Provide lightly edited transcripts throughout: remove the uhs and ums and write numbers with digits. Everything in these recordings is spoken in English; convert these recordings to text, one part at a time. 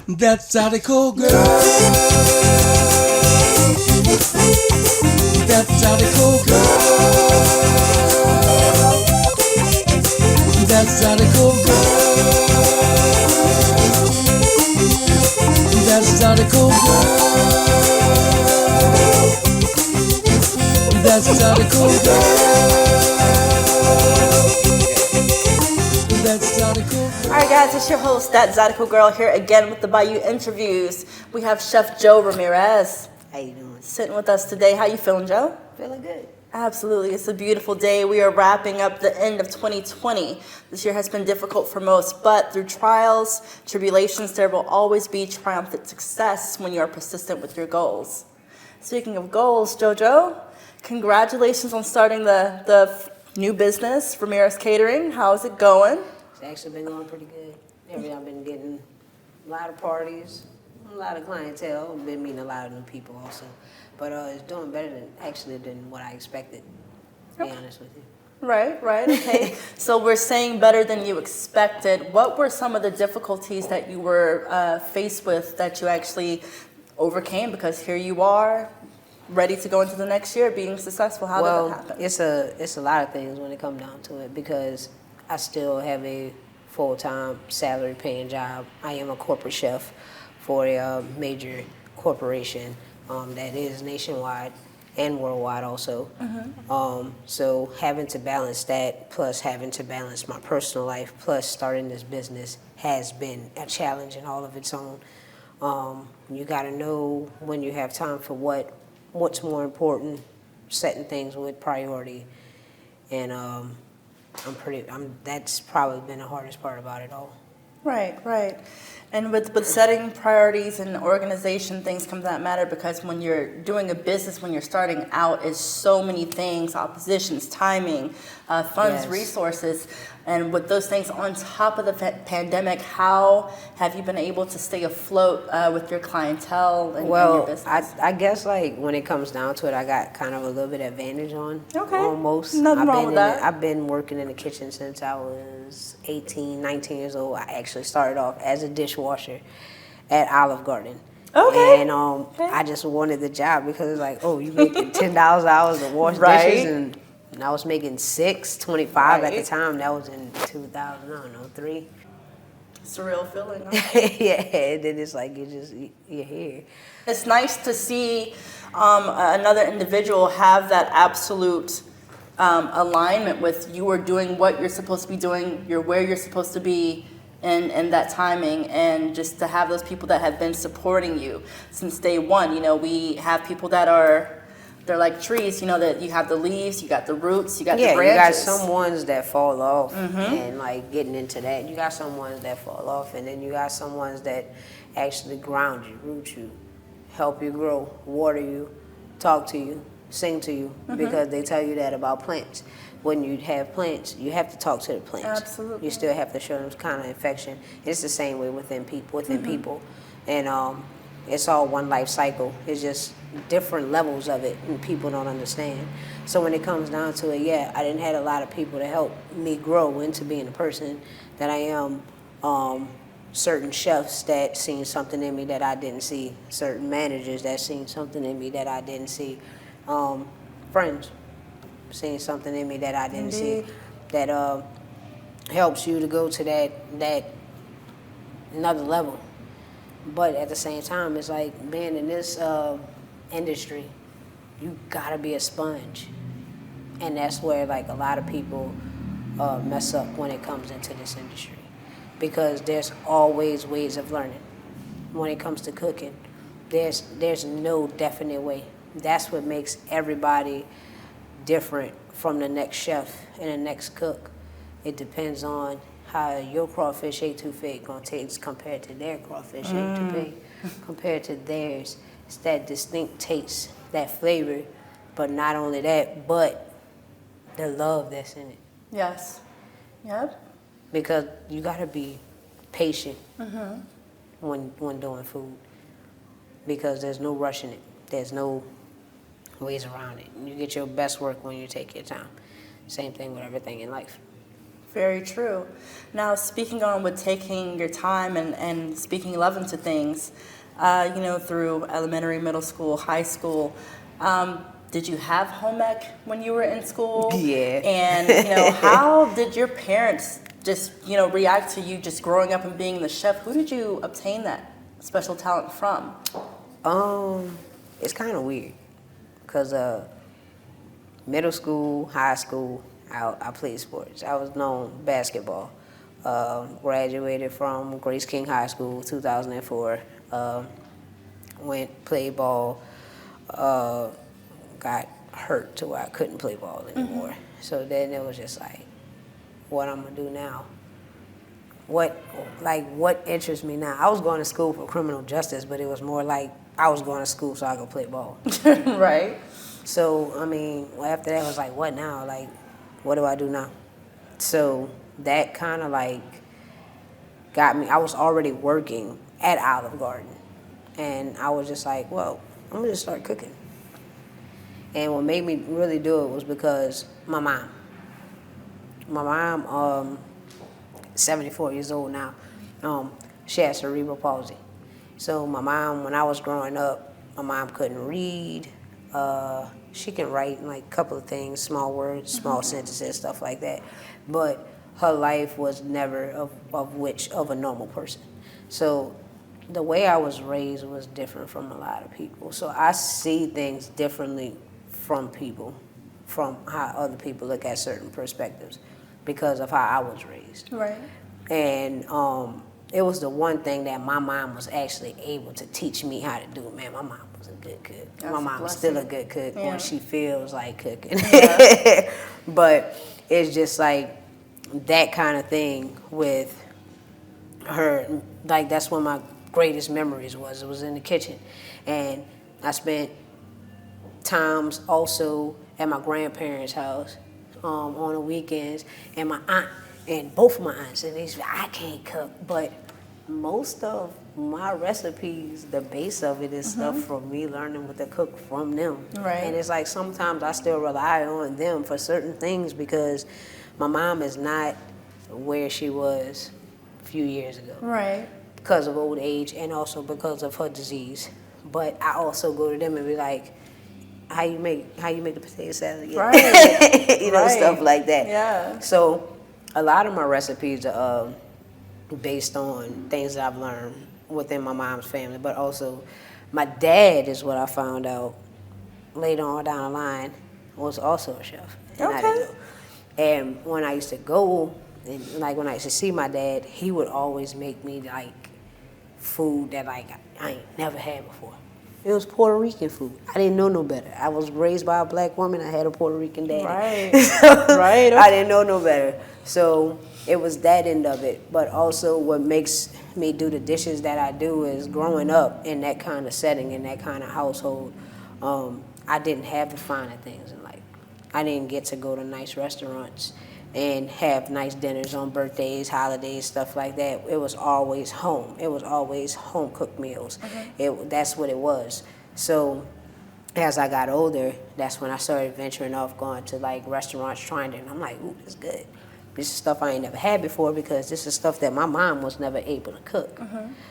DatzydecoGurl. DatzydecoGurl. DatzydecoGurl. DatzydecoGurl. DatzydecoGurl. All right, guys, it's your host, DatzydecoGurl, here again with the Bayou interviews. We have Chef Jeaux Ramirez. How you doing? Sitting with us today. How you feeling, Joe? Feeling good. Absolutely. It's a beautiful day. We are wrapping up the end of 2020. This year has been difficult for most, but through trials, tribulations, there will always be triumphant success when you are persistent with your goals. Speaking of goals, JoJo, congratulations on starting the new business, Ramirez Catering. How's it going? It's actually been going pretty good. I've been getting a lot of parties, a lot of clientele. I've been meeting a lot of new people also. But it's doing better than what I expected, to be honest with you. Right, okay. So we're saying better than you expected. What were some of the difficulties that you were faced with that you actually overcame? Because here you are, ready to go into the next year, being successful. How did that happen? It's a lot of things when it comes down to it, because I still have a full-time salary paying job. I am a corporate chef for a major corporation that is nationwide and worldwide also. So having to balance that, plus having to balance my personal life, plus starting this business has been a challenge in all of its own. You gotta know when you have time for what's more important, setting things with priority, and that's probably been the hardest part about it all. Right. And with setting priorities and organization, things come that matter, because when you're doing a business, when you're starting out, it's so many things: oppositions, timing, funds, Yes. resources. And with those things on top of the pandemic, how have you been able to stay afloat with your clientele and your business? I guess like when it comes down to it, I got kind of a little bit of advantage on. Okay. Almost. Nothing wrong with that. I've been working in the kitchen since I was 18, 19 years old. I actually started off as a dishwasher at Olive Garden. Okay. And I just wanted the job because it's like, oh, you making $10 an hour to wash Right. dishes, and I was making $6.25 at the time. That was in 2003. Surreal feeling. Huh? Yeah, and then it's like you're here. It's nice to see another individual have that absolute alignment with you are doing what you're supposed to be doing, you're where you're supposed to be in that timing, and just to have those people that have been supporting you since day one. You know, we have people that they're like trees, you know, that you have the leaves, you got the roots, you got the branches. You got some ones that fall off, and like getting into that. You got some ones that fall off, and then you got some ones that actually ground you, root you, help you grow, water you, talk to you, sing to you, because they tell you that about plants. When you have plants, you have to talk to the plants. Absolutely. You still have to show them kind of affection. It's the same way within people, and it's all one life cycle. It's just different levels of it, and people don't understand. So when it comes down to it, yeah, I didn't have a lot of people to help me grow into being the person that I am. Certain chefs that seen something in me that I didn't see. Certain managers that seen something in me that I didn't see. Friends seen something in me that I didn't see. That helps you to go to that another level. But at the same time, it's like being in this industry, you gotta be a sponge. And that's where like a lot of people mess up when it comes into this industry. Because there's always ways of learning. When it comes to cooking, there's no definite way. That's what makes everybody different from the next chef and the next cook. It depends on how your crawfish etouffee gonna taste compared to their crawfish etouffee, compared to theirs. It's that distinct taste, that flavor, but not only that, but the love that's in it. Yes. Yep. Because you gotta be patient when doing food, because there's no rushing it. There's no ways around it. You get your best work when you take your time. Same thing with everything in life. Very true. Now, speaking on with taking your time and speaking love into things, through elementary, middle school, high school, did you have home ec when you were in school? Yeah. And, how did your parents just, react to you just growing up and being the chef? Who did you obtain that special talent from? It's kind of weird because middle school, high school, I played sports. I was known basketball. Graduated from Grace King High School, 2004. Played ball. Got hurt to where I couldn't play ball anymore. Mm-hmm. So then it was just like, what I'm gonna do now? What interests me now? I was going to school for criminal justice, but it was more like I was going to school so I could play ball. Right. So, after that, I was like, what now? Like, what do I do now? So that kind of got me. I was already working at Olive Garden. And I was just like, well, I'm going to just start cooking. And what made me really do it was because my mom. My mom, 74 years old now, she has cerebral palsy. So my mom, when I was growing up, my mom couldn't read. She can write a couple of things, small words, small sentences, stuff like that. But her life was never of a normal person. So the way I was raised was different from a lot of people. So I see things differently from people, from how other people look at certain perspectives because of how I was raised. Right. And it was the one thing that my mom was actually able to teach me how to do. Man, my mom was a good cook. That's my mom was still a good cook when she feels like cooking. Yeah. But it's just that kind of thing with her. That's one of my greatest memories was. It was in the kitchen. And I spent times also at my grandparents' house on the weekends, and my aunt, and both of my aunts, and they said, I can't cook, but most of my recipes, the base of it is stuff from me learning what to cook from them. Right. And it's sometimes I still rely on them for certain things because my mom is not where she was a few years ago. Right. Because of old age and also because of her disease. But I also go to them and be like, how you make the potato salad again? Right. Right. Stuff like that. Yeah. So a lot of my recipes are based on things that I've learned within my mom's family, but also my dad is what I found out later on down the line was also a chef. And I didn't know. And when I used to go, and when I used to see my dad, he would always make me food that I ain't never had before. It was Puerto Rican food. I didn't know no better. I was raised by a black woman. I had a Puerto Rican daddy. Right. Right. Okay. I didn't know no better. So it was that end of it. But also what makes me do the dishes that I do is growing up in that kind of setting, in that kind of household, I didn't have the finer things in life. I didn't get to go to nice restaurants and have nice dinners on birthdays, holidays, stuff like that. It was always home. It was always home-cooked meals. That's what it was. So as I got older, that's when I started venturing off, going to restaurants, trying it, and I'm like, ooh, this is good. This is stuff I ain't never had before because this is stuff that my mom was never able to cook.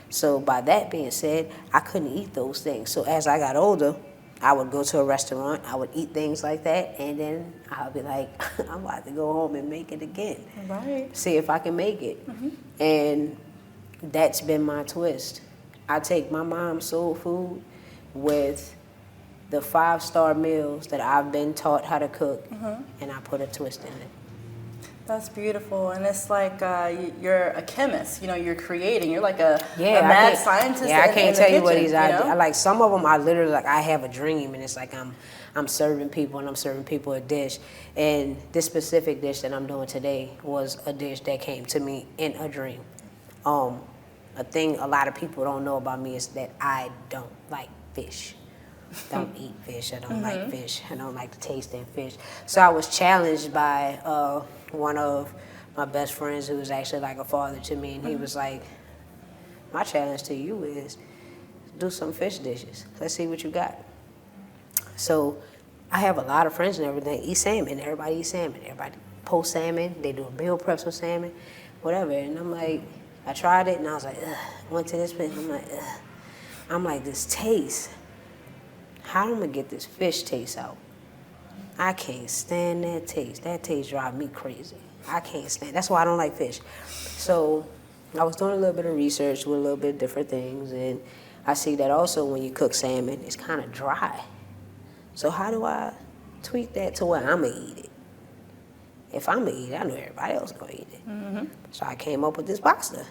So by that being said, I couldn't eat those things. So as I got older, I would go to a restaurant, I would eat things like that, and then I'll be like, I'm about to go home and make it again. Right. See if I can make it. And that's been my twist. I take my mom's soul food with the 5-star meals that I've been taught how to cook, and I put a twist in it. That's beautiful, and it's you're a chemist. You're creating. You're like a mad scientist. Yeah, I can't tell you what these ideas. Some of them, I literally I have a dream, and it's I'm serving people, and I'm serving people a dish. And this specific dish that I'm doing today was a dish that came to me in a dream. A thing a lot of people don't know about me is that I don't like fish. Don't eat fish. I don't like fish. I don't like the taste in fish. So I was challenged by one of my best friends who was actually a father to me, and he was like, my challenge to you is do some fish dishes. Let's see what you got. So I have a lot of friends and everything eat salmon. Everybody eats salmon. Everybody post salmon. They do meal preps with salmon, whatever. And I'm like, I tried it and I was like, ugh. Went to this place and I'm like, ugh. I'm like, this taste. How am I gonna get this fish taste out? I can't stand that taste. That taste drives me crazy. I can't stand. That's why I don't like fish. So I was doing a little bit of research with a little bit of different things, and I see that also when you cook salmon, it's kind of dry. So how do I tweak that to where I'm gonna eat it? If I'm gonna eat it, I know everybody else gonna eat it. Mm-hmm. So I came up with this pasta.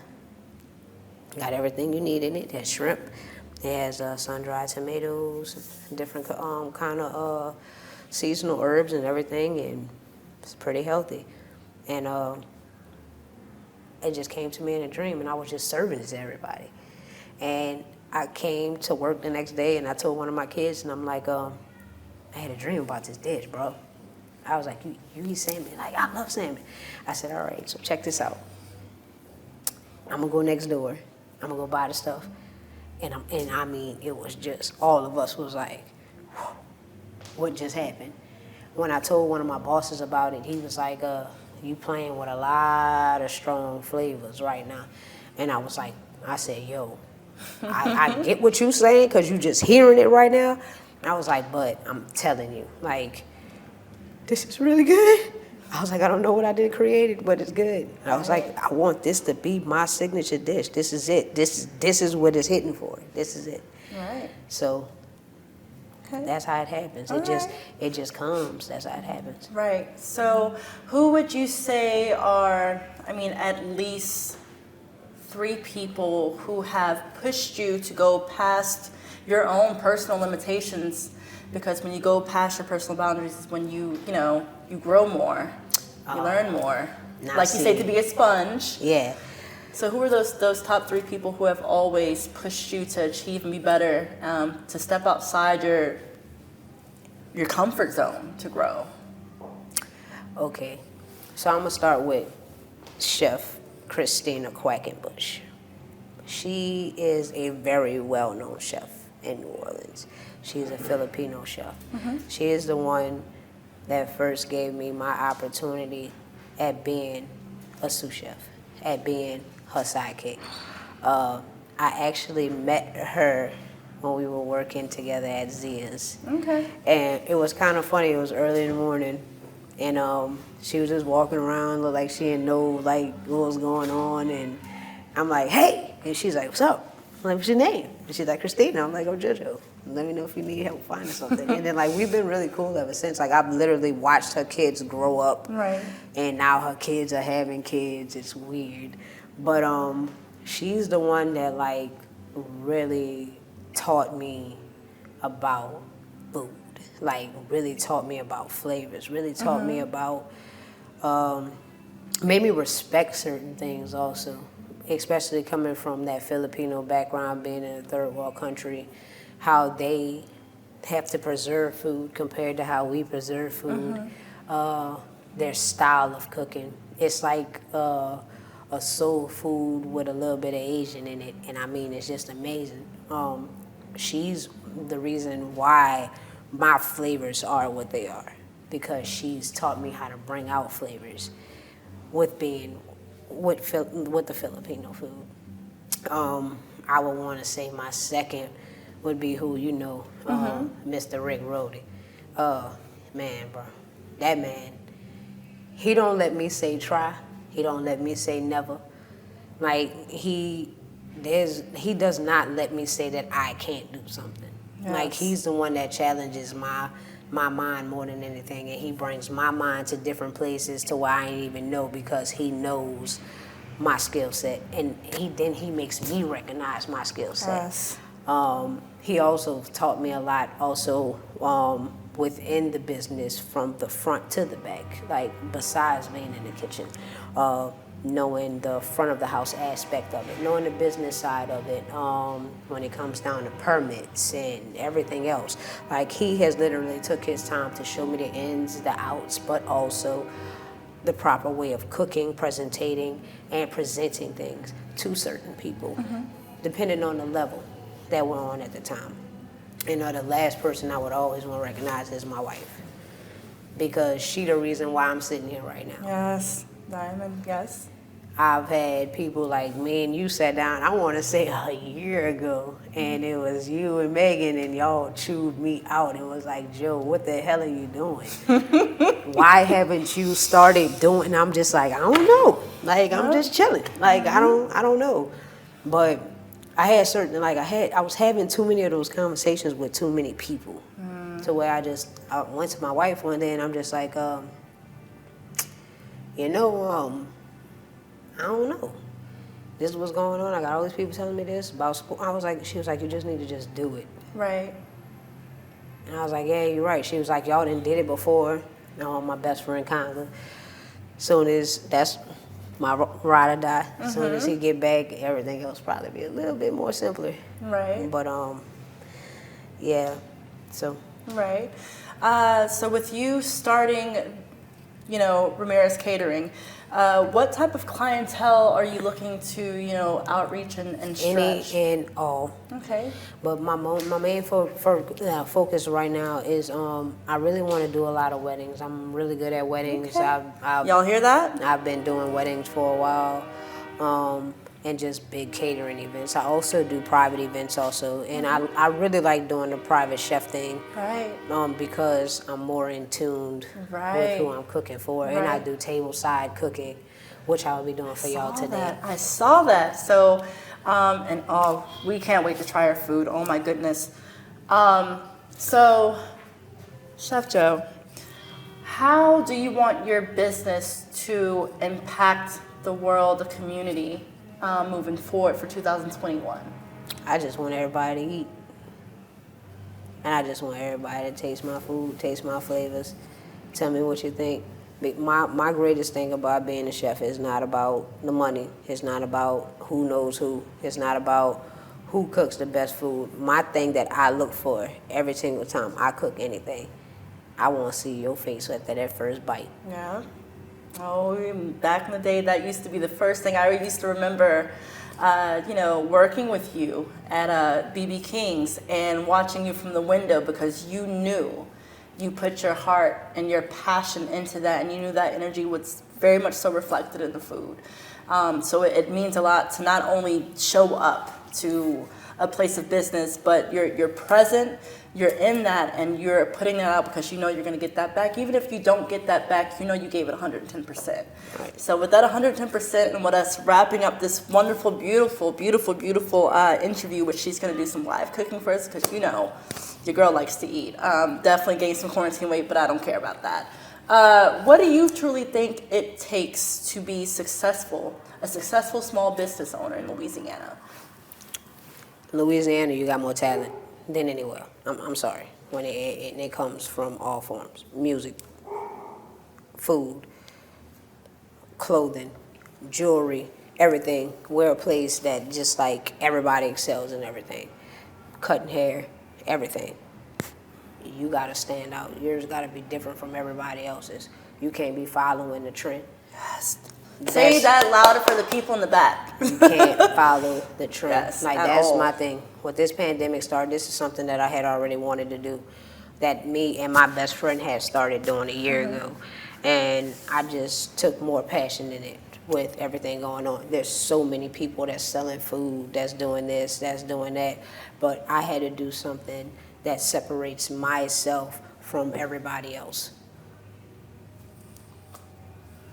Got everything you need in it. It has shrimp. It has sun-dried tomatoes, different kind of seasonal herbs and everything, and it's pretty healthy. And it just came to me in a dream, and I was just serving it to everybody. And I came to work the next day, and I told one of my kids, and I'm like, I had a dream about this dish, bro. I was like, you eat salmon? Like, I love salmon. I said, all right, so check this out. I'm gonna go next door. I'm gonna go buy the stuff. And I mean, it was just, all of us was like, what just happened? When I told one of my bosses about it, he was like, you playing with a lot of strong flavors right now. And I was like, I said, yo, I get what you're saying because you just hearing it right now. I was like, but I'm telling you, like, this is really good. I was like, I don't know what I did created, but it's good. I was like, I want this to be my signature dish. This is it. This is what it's hitting for. This is it. Right. So Okay. that's how it happens. All It just comes. That's how it happens. Right. So, who would you say are, I mean, at least 3 people who have pushed you to go past your own personal limitations? Because when you go past your personal boundaries is when you grow more, you learn more. Now Like you say, to see. be a sponge. Yeah. So who are those top 3 people who have always pushed you to achieve and be better, to step outside your comfort zone to grow? Okay. So I'm gonna start with Chef Christina Quackenbush. She is a very well-known chef in New Orleans. She's a Filipino chef. Mm-hmm. She is the one that first gave me my opportunity at being a sous chef, at being her sidekick. I actually met her when we were working together at Zia's. Okay. And it was kind of funny. It was early in the morning, and she was just walking around, looked like she didn't know like what was going on. And I'm like, hey, and she's like, what's up? I'm like, what's your name? And she's like, Christina. I'm like, oh, JoJo. Let me know if you need help finding something. And then like we've been really cool ever since. Like I've literally watched her kids grow up. Right. And now her kids are having kids. It's weird. But she's the one that like really taught me about food. Like really taught me about flavors, really taught me about made me respect certain things also. Especially coming from that Filipino background, being in a third world country. How they have to preserve food compared to how we preserve food. Their style of cooking. It's like a soul food with a little bit of Asian in it. And I mean, it's just amazing. She's the reason why my flavors are what they are. Because she's taught me how to bring out flavors with the Filipino food. I would want to say my second would be who you know, Mr. Rick Rody. Man, bro, that man, he don't let me say try. He don't let me say never. Like he does not let me say that I can't do something. Yes. Like he's the one that challenges my mind more than anything, and he brings my mind to different places to where I ain't even know because he knows my skill set, and he makes me recognize my skill set. Yes. He also taught me a lot also within the business from the front to the back, like besides being in the kitchen, knowing the front of the house aspect of it, knowing the business side of it, when it comes down to permits and everything else. Like he has literally took his time to show me the ins, the outs, but also the proper way of cooking, presenting, and presenting things to certain people, depending on the level that we're on at the time. And the last person I would always want to recognize is my wife. because she the reason why I'm sitting here right now. Yes, Diamond, yes. I've had people like me and you sat down, I want to say a year ago, and it was you and Megan, and y'all chewed me out and was like, Joe, what the hell are you doing? Why haven't you started doing? And I'm just like, I don't know. Like, I'm just chilling. Like, I don't know. But I had certain, like, I was having too many of those conversations with too many people. To where I went to my wife one day and I'm just like, I don't know. This is what's going on. I got all these people telling me this about sport. She was like, you just need to just do it. Right. And I was like, yeah, you're right. She was like, y'all done did it before. My best friend Conga. Soon as that's my ride or die. Soon as he get back, everything else probably be a little bit more simpler. Right. But yeah. So. Right. So with you starting, Ramirez Catering, what type of clientele are you looking to, outreach and stretch? Any and all. Okay. But my main focus right now is I really want to do a lot of weddings. I'm really good at weddings. Okay. I've Y'all hear that? I've been doing weddings for a while. And just big catering events. I also do private events also, and I really like doing the private chef thing. Right. Because I'm more in tuned with who I'm cooking for, and I do table side cooking, which I will be doing for y'all today. I saw that. So, we can't wait to try our food. Oh my goodness. So, Chef Joe, how do you want your business to impact the world, the community? Moving forward for 2021? I just want everybody to eat. And I just want everybody to taste my food, taste my flavors, tell me what you think. My greatest thing about being a chef is not about the money. It's not about who knows who. It's not about who cooks the best food. My thing that I look for every single time I cook anything, I want to see your face after that first bite. Yeah. Oh, back in the day, that used to be the first thing I used to remember, working with you at BB King's and watching you from the window, because you knew you put your heart and your passion into that, and you knew that energy was very much so reflected in the food. So it means a lot to not only show up to a place of business, but you're present, you're in that, and you're putting that out because you know you're going to get that back. Even if you don't get that back, you know you gave it 110%. Right. So with that 110%, and with us wrapping up this wonderful, beautiful, beautiful, beautiful interview, which she's going to do some live cooking for us, because your girl likes to eat. Definitely gained some quarantine weight, but I don't care about that. What do you truly think it takes to be successful, a successful small business owner in Louisiana? Louisiana, you got more talent than anywhere. I'm sorry. When it comes from all forms. Music, food, clothing, jewelry, everything. We're a place that just like everybody excels in everything. Cutting hair, everything. You gotta stand out. Yours gotta be different from everybody else's. You can't be following the trend. Yes. Say that louder for the people in the back. You can't follow the trend. Yes, like, at that's all. my thing. When this pandemic started, this is something that I had already wanted to do, that me and my best friend had started doing a year ago. And I just took more passion in it with everything going on. There's so many people that's selling food, that's doing this, that's doing that. But I had to do something that separates myself from everybody else.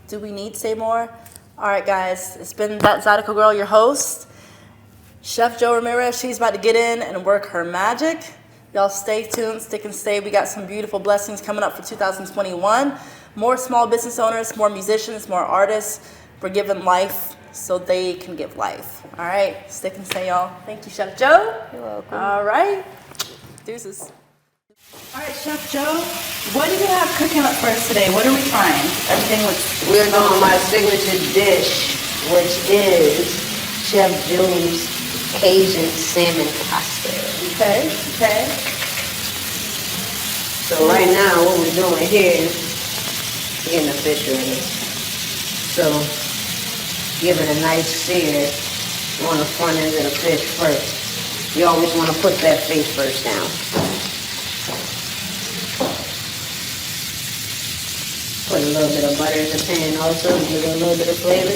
Do we need to say more? All right, guys. It's been DatzydecoGurl, your host. Chef Jeaux Ramirez, she's about to get in and work her magic. Y'all stay tuned, stick and stay. We got some beautiful blessings coming up for 2021. More small business owners, more musicians, more artists. We're giving life so they can give life. All right, stick and stay, y'all. Thank you, Chef Joe. You're welcome. All right. Deuces. All right, Chef Joe, what do you have cooking up for us today? What are we trying? Everything looks... We're doing my signature dish, which is Chef Joe's Cajun salmon pasta. Okay. So right now, what we're doing here is getting the fish ready. So, give it a nice sear on the front end of the fish first. You always want to put that face first down. Put a little bit of butter in the pan also, give it a little bit of flavor.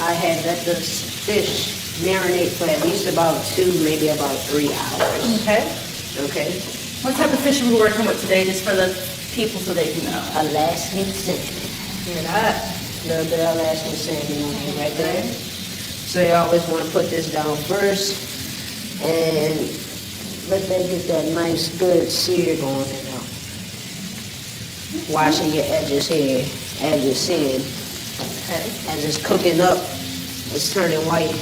I had let the fish marinate for at least about 2, maybe about 3 hours. Okay. Okay? What type of fish are we working with today, just for the people so they can know? Alaskan salmon. Hear that? A little bit of Alaskan salmon on here right there. So you always want to put this down first and let that get that nice good sear going in there. Washing your edges here as you're seeing. Okay. As it's cooking up, it's turning white.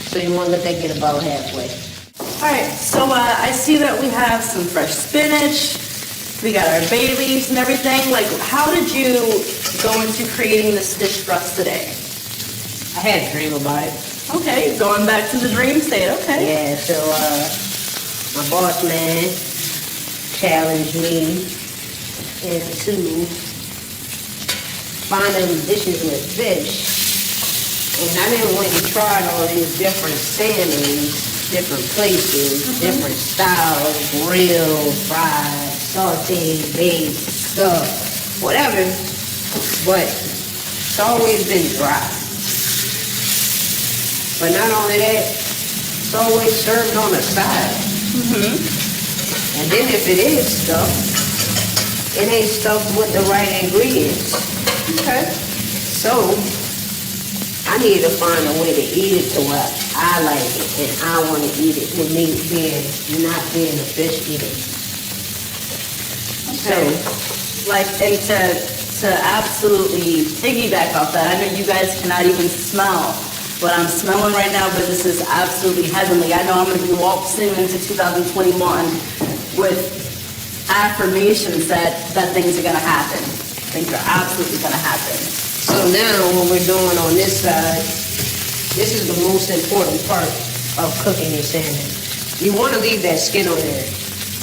So you want to let that get about halfway. All right, so I see that we have some fresh spinach. We got our bay leaves and everything. Like, how did you go into creating this dish for us today? I had a dream about it. Okay, going back to the dream state. Okay. Yeah, so my boss man challenged me into finding dishes with fish. And I didn't want to try all these different salmons, different places, different styles, grilled, fried, sauteed, baked, stuffed, whatever. But it's always been dry. But not only that, it's always served on the side. And then if it is stuffed, it ain't stuffed with the right ingredients. Okay. So I need to find a way to eat it to where I like it and I want to eat it with me not being a fish eater. Okay. Like, and to absolutely piggyback off that, I know you guys cannot even smell what I'm smelling right now, but this is absolutely heavenly. I know I'm going to be waltzing into 2021 with affirmations that things are going to happen. Things are absolutely going to happen. So now what we're doing on this side, this is the most important part of cooking your salmon. You want to leave that skin on there.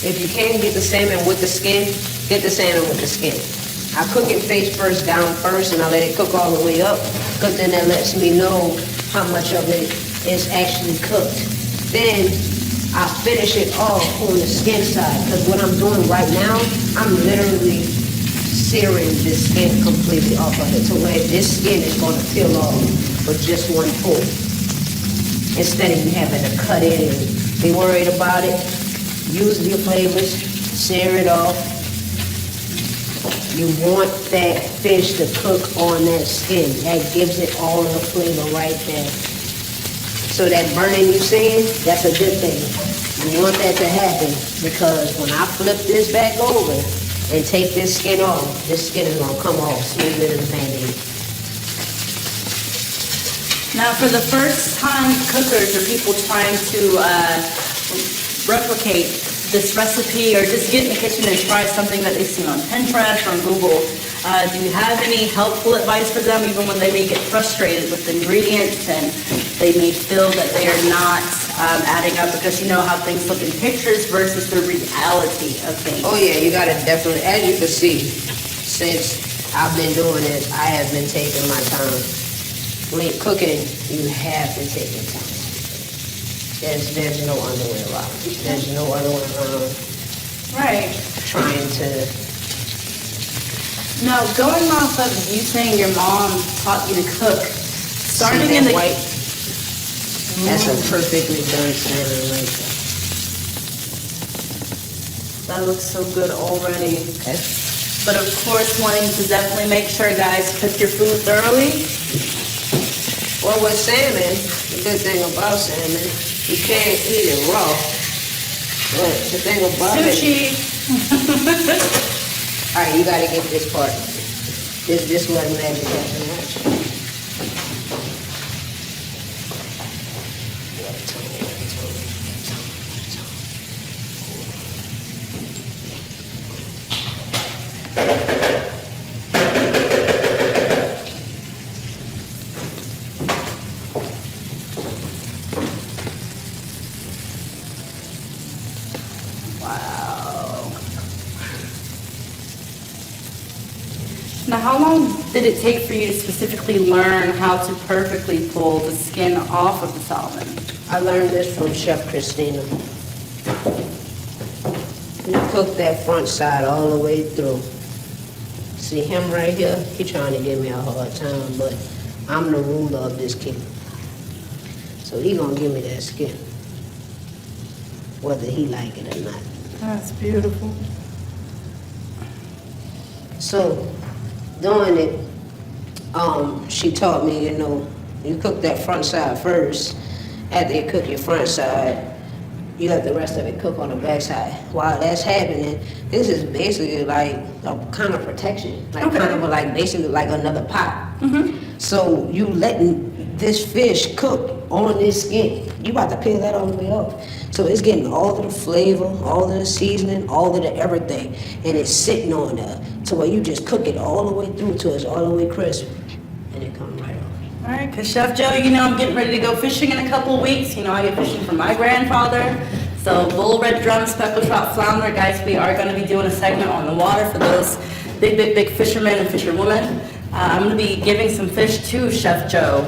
If you can't get the salmon with the skin, get the salmon with the skin. I cook it face first, down first, and I let it cook all the way up, because then that lets me know how much of it is actually cooked. Then I finish it off on the skin side, because what I'm doing right now, I'm literally searing this skin completely off of it, to where this skin is going to peel off with just one pull. Instead of you having to cut it and be worried about it, use your flavors, sear it off. You want that fish to cook on that skin. That gives it all the flavor right there. So that burning you're seeing, that's a good thing. You want that to happen, because when I flip this back over and take this skin off, this skin is going to come off smoother than a Band-Aid. Now, for the first time cookers or people trying to replicate this recipe or just get in the kitchen and try something that they've seen on Pinterest or on Google, do you have any helpful advice for them, even when they may get frustrated with the ingredients and they may feel that they are not adding up, because you know how things look in pictures versus the reality of things? Oh yeah, you got to definitely, as you can see, since I've been doing it, I have been taking my time. When cooking, you have to take your time. There's no other way around. There's no other way around. Right. Trying to. Now, going off of you saying your mom taught you to cook, starting in the white. That's a perfectly done salmon right there. That looks so good already. Okay. But of course, wanting to definitely make sure, guys, cook your food thoroughly. Well, with salmon, the good thing about salmon, you can't eat it raw. But the thing about Sushi. All right, you got to get this part. This wasn't magic that much. Now, how long did it take for you to specifically learn how to perfectly pull the skin off of the salmon? I learned this from Chef Christina. You cook that front side all the way through. See him right here? He trying to give me a hard time, but I'm the ruler of this kingdom. So he gonna give me that skin, whether he like it or not. That's beautiful. So, doing it, she taught me, you cook that front side first. After you cook your front side, you let the rest of it cook on the back side. While that's happening, this is basically like a kind of protection, basically like another pot. So you letting this fish cook on this skin. You about to peel that all the way off. So it's getting all of the flavor, all of the seasoning, all of the everything, and it's sitting on there to where you just cook it all the way through till it's all the way crisp, and it comes right off. All right, because Chef Joe, I'm getting ready to go fishing in a couple of weeks. I get fishing from my grandfather. So bull, red drum, speckled trout, flounder. Guys, we are going to be doing a segment on the water for those big fishermen and fisherwomen. I'm going to be giving some fish to Chef Joe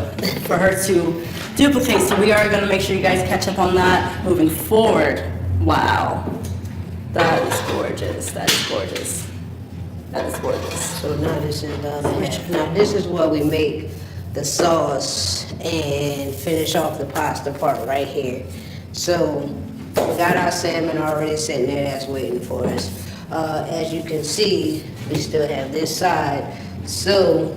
for her to duplicate. So we are going to make sure you guys catch up on that moving forward. Wow. That is gorgeous. That is gorgeous. That is gorgeous. So now this is the other half. Now this is where we make the sauce and finish off the pasta part right here. So we got our salmon already sitting there that's waiting for us. As you can see, we still have this side. So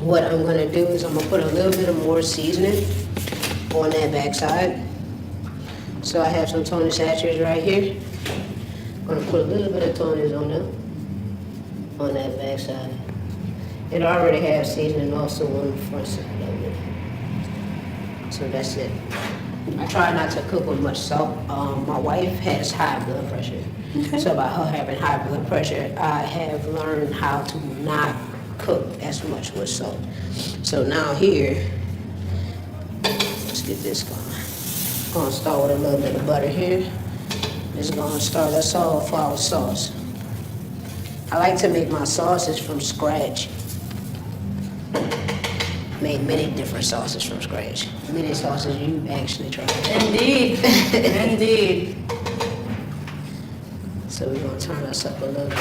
what I'm gonna do is I'm gonna put a little bit of more seasoning on that back side. So I have some Tony Satchers right here. I'm gonna put a little bit of Tony's on them, on that back side. It already has seasoning also on the front side of it. So that's it. I try not to cook with much salt. My wife has high blood pressure. Okay. So by her having high blood pressure, I have learned how to not cook as much with salt. So now here, let's get this going. Gonna start with a little bit of butter here. It's gonna start us off for our sauce. I like to make my sauces from scratch. Made many different sauces from scratch. Many sauces you've actually tried. Indeed. Indeed. So we're gonna turn us up a little bit.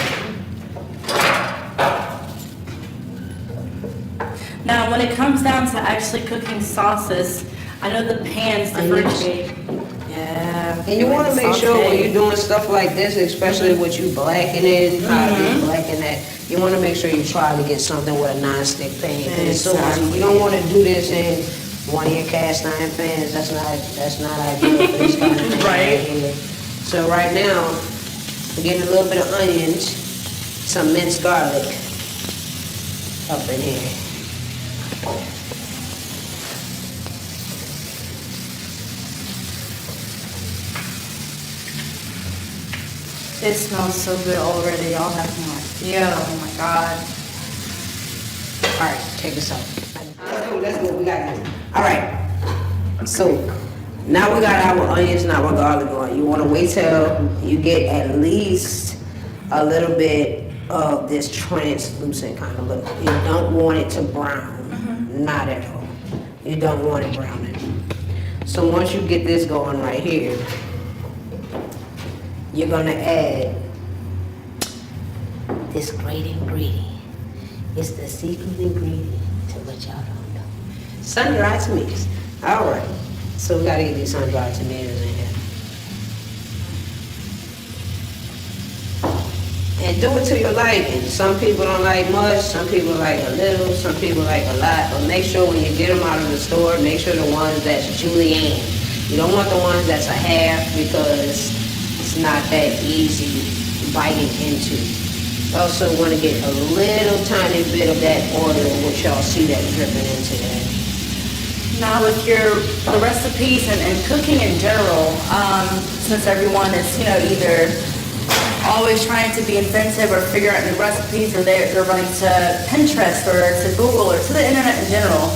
Now, when it comes down to actually cooking sauces, I know the pans differentiate. Yeah, and you want to make sure when you're doing stuff like this, especially with you blackening, blacken that, you want to make sure you try to get something with a non-stick pan. Exactly. You don't want to do this in one of your cast iron pans. That's not ideal for this kind of thing right here. So right now, we're getting a little bit of onions, some minced garlic up in here. It smells so good already. Y'all have no idea. Oh my God. All right, check this out. Let's go. We got it. All right. So now we got our onions and our garlic on. You want to wait till you get at least a little bit of this translucent kind of look. You don't want it to brown. Not at all. You don't want it browning. So once you get this going right here, you're gonna add this great ingredient. It's the secret ingredient to what y'all don't know. Sun-dried tomatoes. All right. So we gotta get these sun-dried tomatoes in here. And do it to your liking. Some people don't like much, some people like a little, some people like a lot. But make sure when you get them out of the store, make sure the ones that's julienne. You don't want the ones that's a half because it's not that easy biting into. Also want to get a little tiny bit of that oil, which y'all see that dripping into that. Now with the recipes and cooking in general, since everyone is, either always trying to be inventive or figure out new recipes, or they're running to Pinterest or to Google or to the internet in general,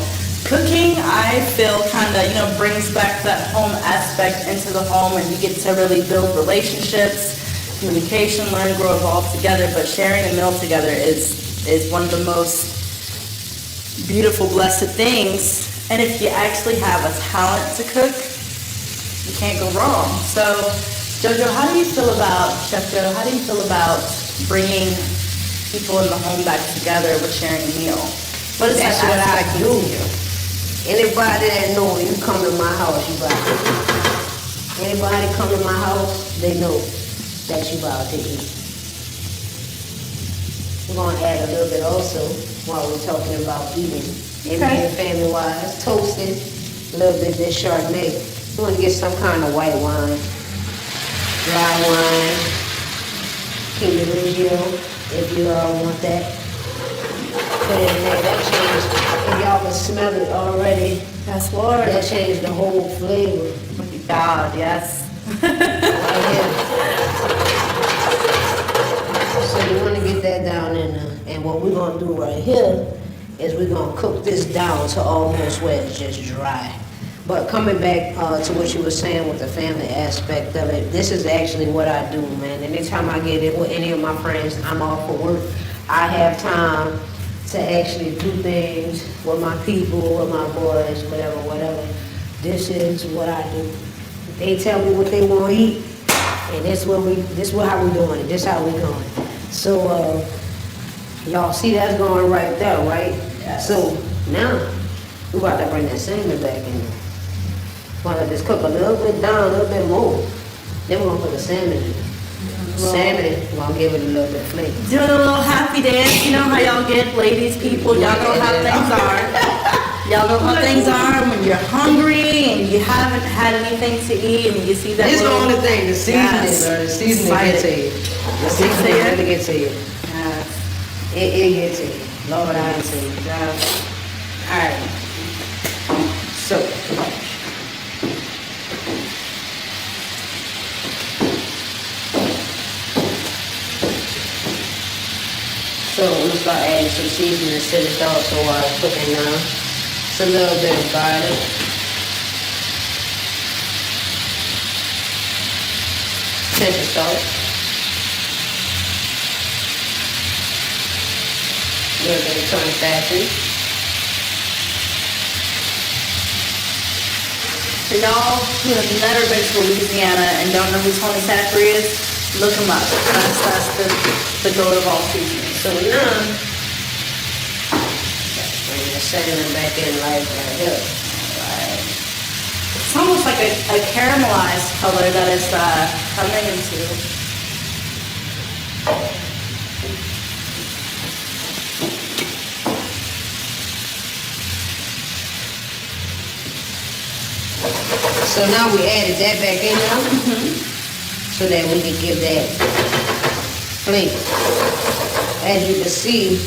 cooking, I feel kind of, brings back that home aspect into the home, and you get to really build relationships, communication, learn, grow, evolve together. But sharing a meal together is one of the most beautiful, blessed things. And if you actually have a talent to cook, you can't go wrong. So, Jojo, how do you feel about, Chef Joe, how do you feel about bringing people in the home back together with sharing a meal. What is That's that what I aspect do. to you? Anybody that know you come to my house, you about to eat. Anybody come to my house, they know that you about to eat. We're gonna add a little bit also while we're talking about eating and being family-wise. Toasted, a little bit of this Chardonnay. You wanna get some kind of white wine, dry wine, King Reggio, if you all want that. Put it in there. That changed, if y'all can smell it already, Yes, Lord. that changed the whole flavor. God, yes. Right here. So you want to get that down in there. And what we're going to do right here is we're going to cook this down to almost where it's just dry. But coming back to what you were saying with the family aspect of it, this is actually what I do, man. Anytime I get it with any of my friends, I'm off for work. I have time to actually do things with my people, with my boys, whatever. This is what I do. They tell me what they want to eat, and this how we doing it. This how we going. So y'all see that's going right there, right? Yes. So now we about to bring that salmon back in there. Want to just cook a little bit down, a little bit more. Then we're gonna put the salmon in. Salmon, we're gonna give it a little bit of flavor. Doing a little happy dance. You know how y'all get, ladies, people. Y'all know how things are. Y'all know how things are when you're hungry and you haven't had anything to eat and you see that. This is the little- only thing, the seasoning, Yes. or the seasoning gets to you. The seasoning it? really gets to you. Yes. It gets to you. Lord, I get to you. Yes. Alright. So. So I'm gonna start adding some seasoning to this also while it's cooking now. It's a little bit of garlic. Pinch of salt. A little bit of Tony Thatcher. So y'all who have never been to Louisiana and don't know who Tony Thatcher is, look him up. That's the goat of all seasonings. So now, bring the salmon back in like right here. Right. It's almost like a caramelized color that is coming into. So now we added that back in now, so that we can give that flavor. As you can see,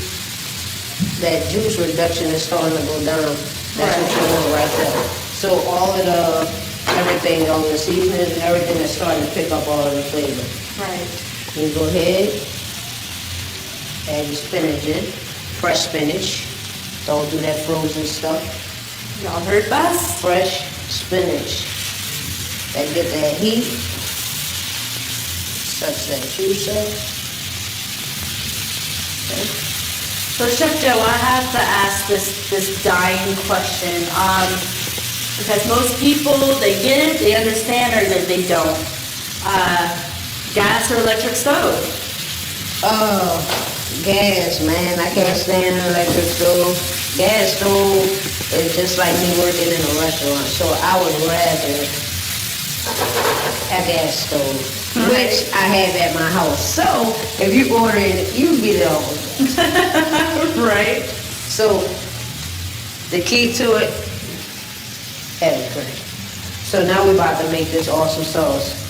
that juice reduction is starting to go down. That's what you want right there. So all of everything, all the seasoning and everything is starting to pick up all of the flavor. Right. You go ahead, add your spinach in, fresh spinach. Don't do that frozen stuff. Y'all heard best? Fresh spinach. That get that heat, such that you say. Okay. So Chef Joe, I have to ask this dying question, because most people, they get it, they understand, or they don't. Gas or electric stove? Oh, gas, man. I can't stand an electric stove. Gas stove is just like me working in a restaurant, so I would rather a gas stove, which I have at my house. So if you order it, you get it all. Right. So the key to it, heavy cream. So now we're about to make this awesome sauce.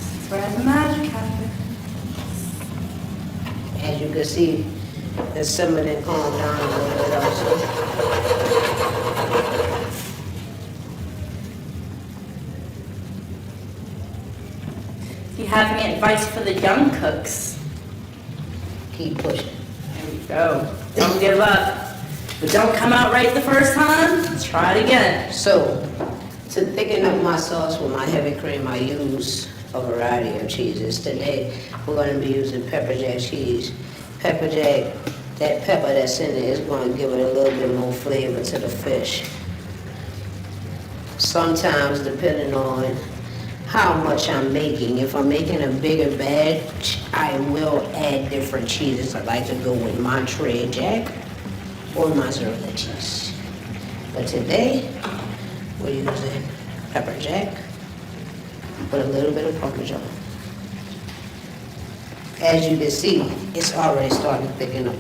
That's where the magic happens. As you can see, the simmer and calm down a little bit also. Do you have any advice for the young cooks? Keep pushing. There we go. Don't give up. But don't come out right the first time. Let's try it again. So, to thicken up my sauce with my heavy cream, I use a variety of cheeses. Today, we're going to be using pepper jack cheese. Pepper jack, that pepper that's in it is going to give it a little bit more flavor to the fish. Sometimes, depending on how much I'm making. If I'm making a bigger batch, I will add different cheeses. I like to go with Monterey Jack or mozzarella cheese. But today, we're using pepper jack with a little bit of Parmesan. As you can see, it's already starting to thicken up.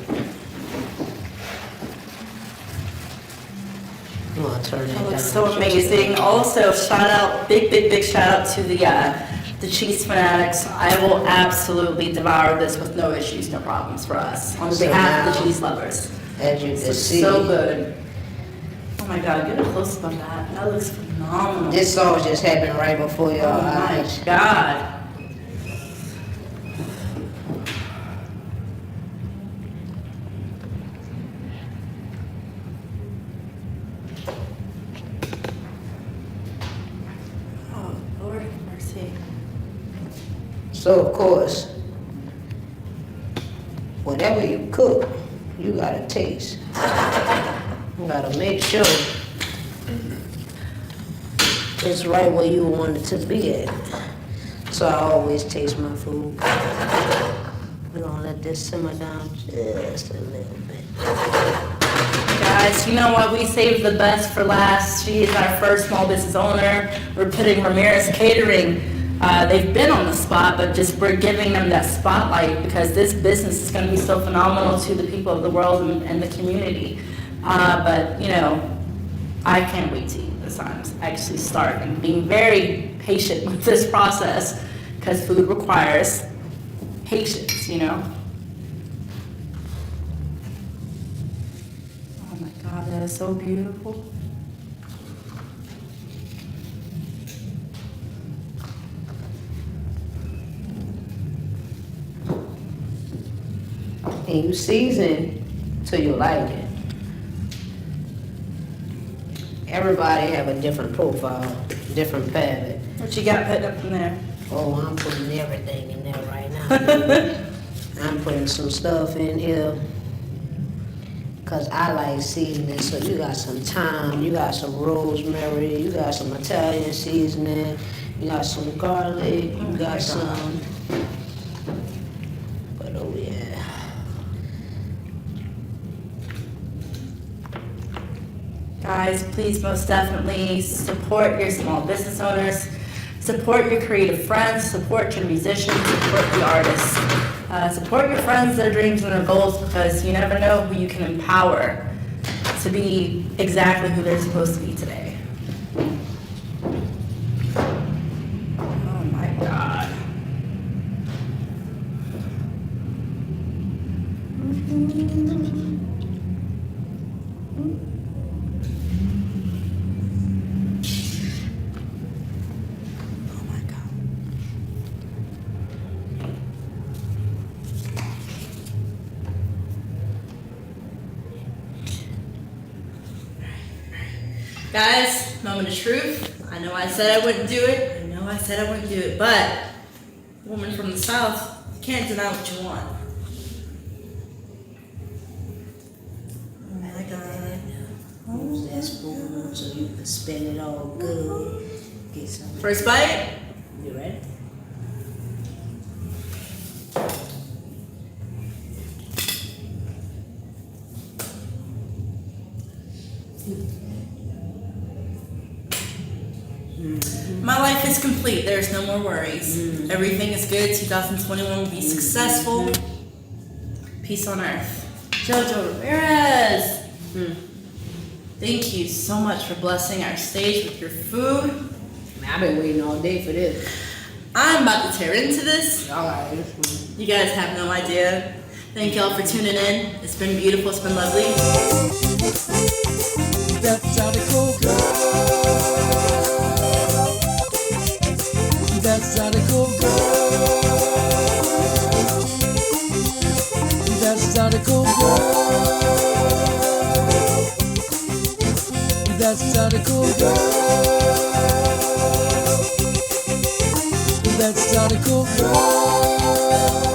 I'm gonna turn that That down. looks so amazing. Also, big shout out to the cheese fanatics. I will absolutely devour this with no issues, no problems for us. On So behalf of the now, cheese lovers. As you This can looks see, so good. Oh my God, get a close up on that. That looks phenomenal. this sauce just happened right before your Oh my eyes. God. Oh, Lord have mercy. So of course, whatever you cook, you gotta taste. You gotta make sure it's right where you want it to be at. So I always taste my food. We're gonna let this simmer down just a little bit. Guys, you know what? We saved the best for last. She is our first small business owner. We're putting Ramirez Catering. They've been on the spot, but we're giving them that spotlight because this business is going to be so phenomenal to the people of the world and the community. But, you know, I can't wait to eat this. I'm actually starving. Being very patient with this process because food requires patience, you know. Oh my God, that is so beautiful. And you season till you like it. Everybody have a different profile, different palate. What you got put up in there? Oh, I'm putting everything in there right now. I'm putting some stuff in here because I like seasoning. So you got some thyme, you got some rosemary, you got some Italian seasoning, you got some garlic, you got some. But oh yeah. Guys, please most definitely support your small business owners, support your creative friends, support your musicians, support the artists, support your friends, their dreams and their goals because you never know who you can empower to be exactly who they're supposed to be today. Oh my God. Guys, moment of truth. I know I said I wouldn't do it. I know I said I wouldn't do it. But, woman from the South, you can't deny what you want. Oh my God. Use that spoon so you can spin it all good. Get some. First bite. You ready? My life is complete. There's no more worries. Everything is good. 2021 will be successful. Peace on earth. Jeaux Ramirez. Thank you so much for blessing our stage with your food. Man, I've been waiting all day for this. I'm about to tear into this. All right. You guys have no idea. Thank y'all for tuning in. It's been beautiful. It's been lovely. That's how they go, girl. That's how they go, girl. That's how they go, girl. That's how they go, girl. That's how they go, girl.